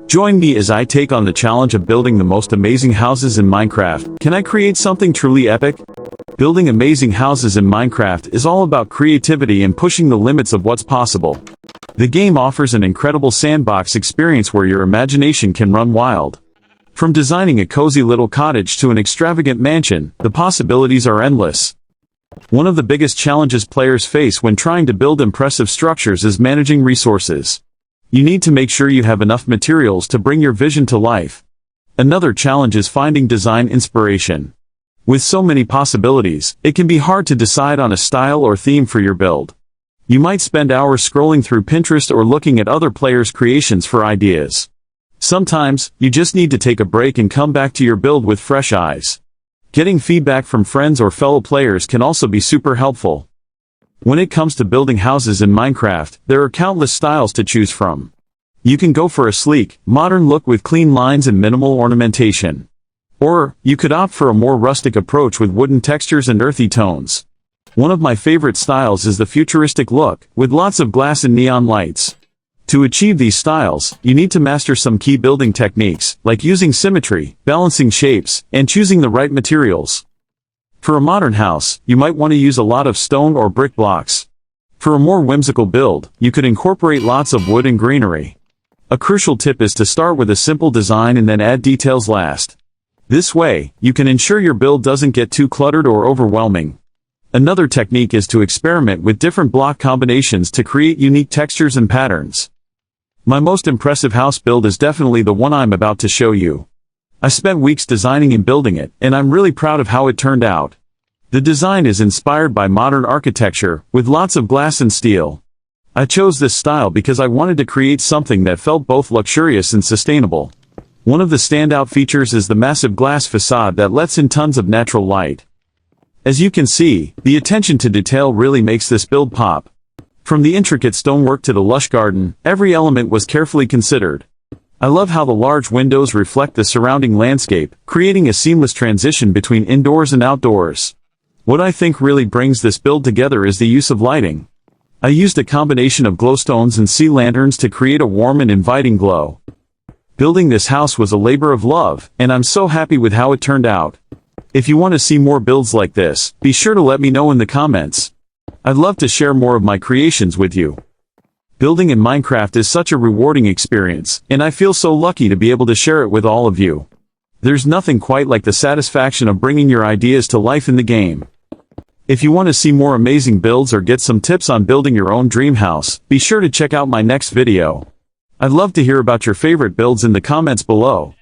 Join me as I take on the challenge of building the most amazing houses in Minecraft. Can I create something truly epic? Building amazing houses in Minecraft is all about creativity and pushing the limits of what's possible. The game offers an incredible sandbox experience where your imagination can run wild. From designing a cozy little cottage to an extravagant mansion, the possibilities are endless. One of the biggest challenges players face when trying to build impressive structures is managing resources. You need to make sure you have enough materials to bring your vision to life. Another challenge is finding design inspiration. With so many possibilities, it can be hard to decide on a style or theme for your build. You might spend hours scrolling through Pinterest or looking at other players' creations for ideas. Sometimes, you just need to take a break and come back to your build with fresh eyes. Getting feedback from friends or fellow players can also be super helpful. When it comes to building houses in Minecraft, there are countless styles to choose from. You can go for a sleek, modern look with clean lines and minimal ornamentation. Or, you could opt for a more rustic approach with wooden textures and earthy tones. One of my favorite styles is the futuristic look, with lots of glass and neon lights. To achieve these styles, you need to master some key building techniques, like using symmetry, balancing shapes, and choosing the right materials. For a modern house, you might want to use a lot of stone or brick blocks. For a more whimsical build, you could incorporate lots of wood and greenery. A crucial tip is to start with a simple design and then add details last. This way, you can ensure your build doesn't get too cluttered or overwhelming. Another technique is to experiment with different block combinations to create unique textures and patterns. My most impressive house build is definitely the one I'm about to show you. I spent weeks designing and building it, and I'm really proud of how it turned out. The design is inspired by modern architecture, with lots of glass and steel. I chose this style because I wanted to create something that felt both luxurious and sustainable. One of the standout features is the massive glass facade that lets in tons of natural light. As you can see, the attention to detail really makes this build pop. From the intricate stonework to the lush garden, every element was carefully considered. I love how the large windows reflect the surrounding landscape, creating a seamless transition between indoors and outdoors. What I think really brings this build together is the use of lighting. I used a combination of glowstones and sea lanterns to create a warm and inviting glow. Building this house was a labor of love, and I'm so happy with how it turned out. If you want to see more builds like this, be sure to let me know in the comments. I'd love to share more of my creations with you. Building in Minecraft is such a rewarding experience, and I feel so lucky to be able to share it with all of you. There's nothing quite like the satisfaction of bringing your ideas to life in the game. If you want to see more amazing builds or get some tips on building your own dream house, be sure to check out my next video. I'd love to hear about your favorite builds in the comments below.